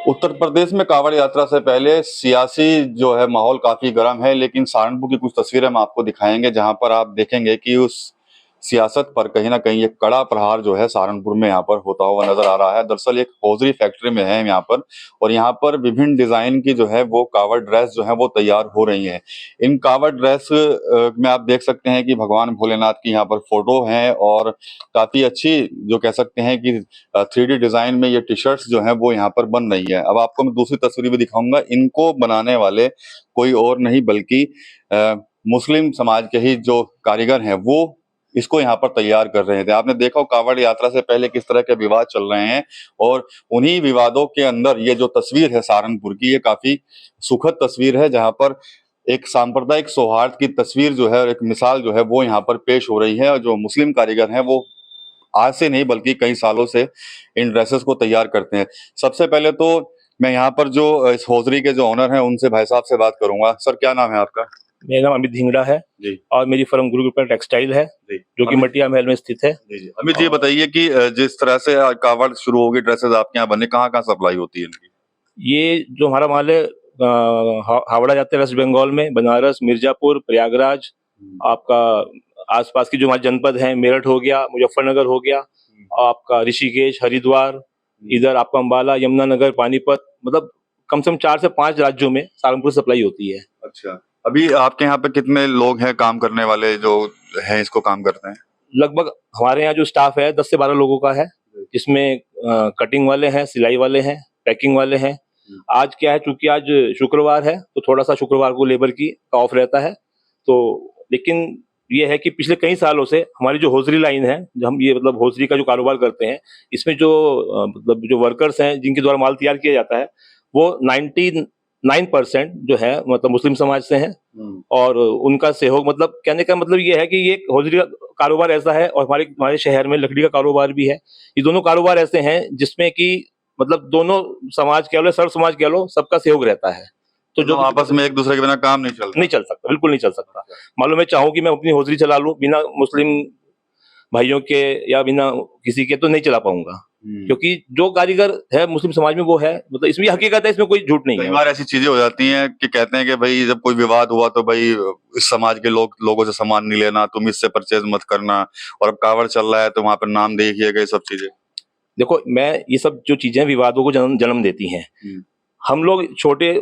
उत्तर प्रदेश में कांवड़ यात्रा से पहले सियासी जो है माहौल काफी गर्म है, लेकिन सहारनपुर की कुछ तस्वीरें हम आपको दिखाएंगे जहां पर आप देखेंगे कि उस सियासत पर कहीं ना कहीं एक कड़ा प्रहार जो है सहारनपुर में यहाँ पर होता हुआ नजर आ रहा है। दरअसल एक हौजरी फैक्ट्री में है यहाँ पर, और यहाँ पर विभिन्न डिजाइन की जो है वो कांवड़ ड्रेस जो है वो तैयार हो रही है। इन कांवड़ ड्रेस में आप देख सकते हैं कि भगवान भोलेनाथ की यहाँ पर फोटो है, और काफी अच्छी जो कह सकते हैं कि 3D डिजाइन में ये टी शर्ट्स जो है वो यहाँ पर बन रही है। अब आपको मैं दूसरी तस्वीर भी दिखाऊंगा। इनको बनाने वाले कोई और नहीं बल्कि मुस्लिम समाज के ही जो कारीगर हैं वो इसको यहाँ पर तैयार कर रहे थे। आपने देखा कांवड़ यात्रा से पहले किस तरह के विवाद चल रहे हैं, और उन्हीं विवादों के अंदर ये जो तस्वीर है सहारनपुर की, ये काफी सुखद तस्वीर है जहाँ पर एक सांप्रदायिक सौहार्द की तस्वीर जो है और एक मिसाल जो है वो यहाँ पर पेश हो रही है। और जो मुस्लिम कारीगर हैं वो आज से नहीं बल्कि कई सालों से इन ड्रेसेस को तैयार करते हैं। सबसे पहले तो मैं यहाँ पर जो इस हौजरी के जो ऑनर हैं उनसे भाई साहब से बात करूंगा। सर, क्या नाम है आपका? मेरा नाम अमित धिंगड़ा है जी। और मेरी फर्म गुरु कृपा टेक्सटाइल है जो कि मटिया महल में स्थित है। जी। अमित जी, बताइए कि जिस तरह से कावड़ शुरू होगी, ड्रेसेस आपके यहाँ बने, कहाँ कहाँ सप्लाई होती है इनकी? ये जो हमारा माल है हावड़ा जाते हैं वेस्ट बंगाल में, बनारस, मिर्जापुर, प्रयागराज, आपका आसपास की जो हमारे जनपद हैं, मेरठ हो गया, मुजफ्फरनगर हो गया, आपका ऋषिकेश, हरिद्वार, इधर आपका अम्बाला, यमुनानगर, पानीपत, मतलब कम से कम 4 से 5 राज्यों में सहारनपुर सप्लाई होती है। अच्छा, अभी आपके यहाँ पे कितने लोग हैं काम करने वाले जो हैं इसको काम करते हैं? लगभग हमारे यहाँ जो स्टाफ है 10 से 12 लोगों का है, जिसमें कटिंग वाले हैं, सिलाई वाले हैं, पैकिंग वाले हैं। आज क्या है, चूंकि आज शुक्रवार है तो थोड़ा सा शुक्रवार को लेबर की ऑफ रहता है, तो लेकिन ये है कि पिछले कई सालों से हमारी जो हौजरी लाइन है, जो हम ये मतलब हौजरी का जो कारोबार करते हैं, इसमें जो मतलब जो वर्कर्स हैं जिनके द्वारा माल तैयार किया जाता है वो 99% जो है मतलब मुस्लिम समाज से हैं। और उनका सहयोग, मतलब कहने का मतलब ये है कि ये हौजरी का कारोबार ऐसा है, और हमारे हमारे शहर में लकड़ी का कारोबार भी है। ये दोनों कारोबार ऐसे हैं जिसमें कि मतलब दोनों समाज कह लो, सर्व समाज कह लो, सबका सहयोग रहता है। तो जो आपस में एक दूसरे के बिना काम नहीं चलता? नहीं चल सकता, बिल्कुल नहीं चल सकता। मान लो मैं चाहूँ कि मैं अपनी हौजरी चला लूं बिना मुस्लिम भाइयों के या बिना किसी के, तो नहीं चला पाऊंगा, क्योंकि जो कारीगर है मुस्लिम समाज में वो है, मतलब इसमें हकीकत है, इसमें कोई झूठ नहीं है। कई बार ऐसी चीजें हो जाती हैं कि कहते हैं कि भाई जब कोई विवाद हुआ तो भाई इस समाज के लोगों से सामान नहीं लेना, तुम इससे परचेज मत करना, और अब कावड़ चल रहा है तो वहां पर नाम देखिएगा, ये सब चीजें। देखो, मैं ये सब जो चीजें विवादों को जन्म देती हैं। हम लोग छोटे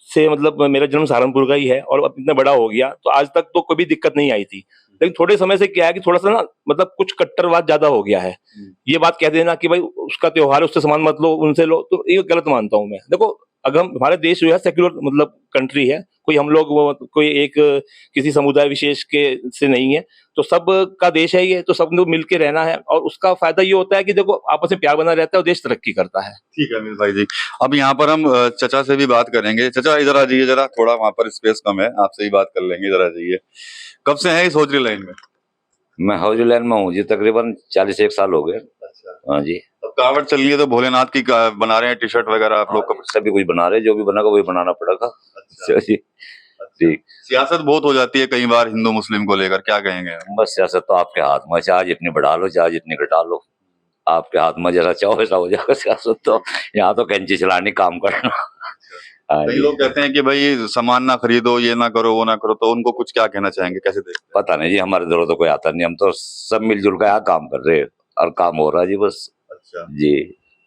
से, मतलब मेरा जन्म सहारनपुर का ही है और अब इतना बड़ा हो गया तो आज तक तो कोई दिक्कत नहीं आई थी, लेकिन थोड़े समय से क्या है कि थोड़ा सा ना मतलब कुछ कट्टरवाद ज्यादा हो गया है। ये बात कह देना कि भाई उसका त्योहार है, उससे सामान मत लो, उनसे लो, तो ये गलत मानता हूं मैं। देखो, अगर हमारे देश जो है सेक्युलर मतलब कंट्री है, कोई हम लोग वो कोई एक किसी समुदाय विशेष के से नहीं है, तो सब का देश है ये, तो सब लोग मिलके रहना है, और उसका फायदा ये होता है कि देखो आपस में प्यार बना रहता है और देश तरक्की करता है। ठीक है अमित भाई जी, अब यहाँ पर हम चचा से भी बात करेंगे। चचा इधर आ जाइए जरा, थोड़ा वहां पर स्पेस कम है, आपसे ही बात कर लेंगे। इधर आ जाइए। कब से है इस हौजरी लाइन में? मैं हौजरी लाइन में हूँ जी, तकरीबन 41 साल हो गए। अच्छा। हाँ जी। अब कावड़ चल रही है तो भोलेनाथ की बना रहे हैं टी शर्ट वगैरह आप लोग? सभी कुछ बना रहे, जो भी बनेगा वही बनाना पड़ेगा। अच्छा जी। ठीक। सियासत बहुत हो जाती है कई बार हिंदू मुस्लिम को लेकर, क्या कहेंगे? बस सियासत तो आपके हाथ में, चाहे जितनी बढ़ा लो चाहे जितनी घटा लो, आपके हाथ में, जैसा चाहो वैसा हो जाएगा। सियासत तो यहाँ तो कैंची चलानी, काम करना। कई लोग कहते हैं कि भाई सामान ना खरीदो, ये ना करो, वो ना करो, तो उनको कुछ क्या कहना चाहेंगे, कैसे देखते हैं? पता नहीं जी, हमारे इधर तो कोई आता नहीं, हम तो सब मिलजुल कर यहाँ काम कर रहे हैं और काम हो रहा है जी, बस। अच्छा जी।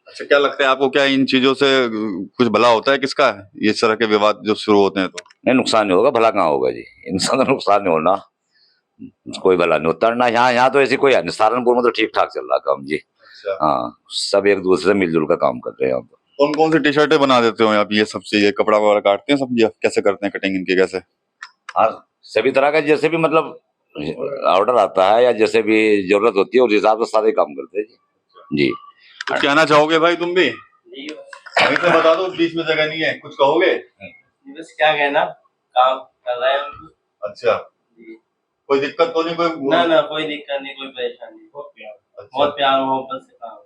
अच्छा, क्या लगता है आपको, क्या इन चीजों से कुछ भला होता है किसका? ये इस तरह के विवाद जो शुरू होते हैं तो नहीं, नुकसान नहीं होगा, भला कहाँ होगा जी, इंसान का नुकसान नहीं होना, कोई भला नहीं होता ना। यहाँ तो ऐसी कोई है नहीं, सहारनपुर में तो ठीक ठाक चल रहा काम जी। अच्छा। हाँ, सब एक दूसरे से मिलजुल कर काम कर रहे हैं यहाँ। कौन कौन सी टी शर्टें बना देते हो आप? ये सब चीजें कपड़ा वगैरह काटते हैं सब, ये कैसे करते हैं कटिंग इनकी, कैसे? हाँ, सभी तरह का, जैसे भी मतलब ऑर्डर आता है या जैसे भी जरूरत होती है उस हिसाब से सारे काम करते हैं जी। कुछ कहना चाहोगे भाई तुम भी? अभी से बता दो, बीच में जगह नहीं है, कुछ कहोगे? बस क्या कहना, काम कर रहे हैं। अच्छा, कोई दिक्कत तो नहीं? कोई ना कोई दिक्कत नहीं, कोई परेशानी नहीं, बहुत प्यार मोहब्बत से काम।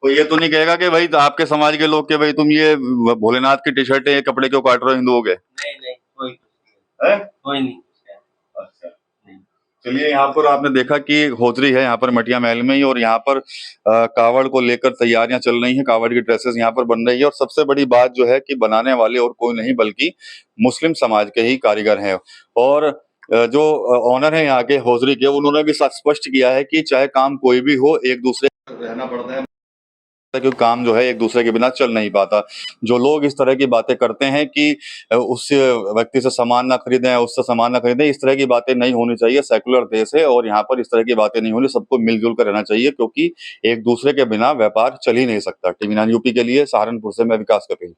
कोई ये तो नहीं कहेगा कि भाई आपके समाज के लोग के भाई तुम ये भोलेनाथ की टी शर्टें, ये कपड़े क्यों काट रहे हो हिंदुओं के? नहीं कोई है? कोई नहीं। अच्छा, चलिए, यहाँ पर आपने देखा कि होजरी है यहाँ पर मटिया महल में ही, और यहाँ पर कावड़ को लेकर तैयारियां चल रही हैं, कावड़ की ड्रेसेस यहाँ पर बन रही है। और सबसे बड़ी बात जो है कि बनाने वाले और कोई नहीं बल्कि मुस्लिम समाज के ही कारीगर हैं। और जो ऑनर है यहाँ के होजरी के, उन्होंने भी स्पष्ट किया है कि चाहे काम कोई भी हो, एक दूसरे रहना पड़ता है, क्योंकि काम जो है एक दूसरे के बिना चल नहीं पाता। जो लोग इस तरह की बातें करते हैं कि उस व्यक्ति से सामान ना खरीदें, उससे सामान ना खरीदें, इस तरह की बातें नहीं होनी चाहिए। सेकुलर देश है और यहाँ पर इस तरह की बातें नहीं होनी, सबको मिलजुल कर रहना चाहिए, क्योंकि एक दूसरे के बिना व्यापार चल ही नहीं सकता। टीवी 9 यूपी के लिए सहारनपुर से मैं विकास कपिल।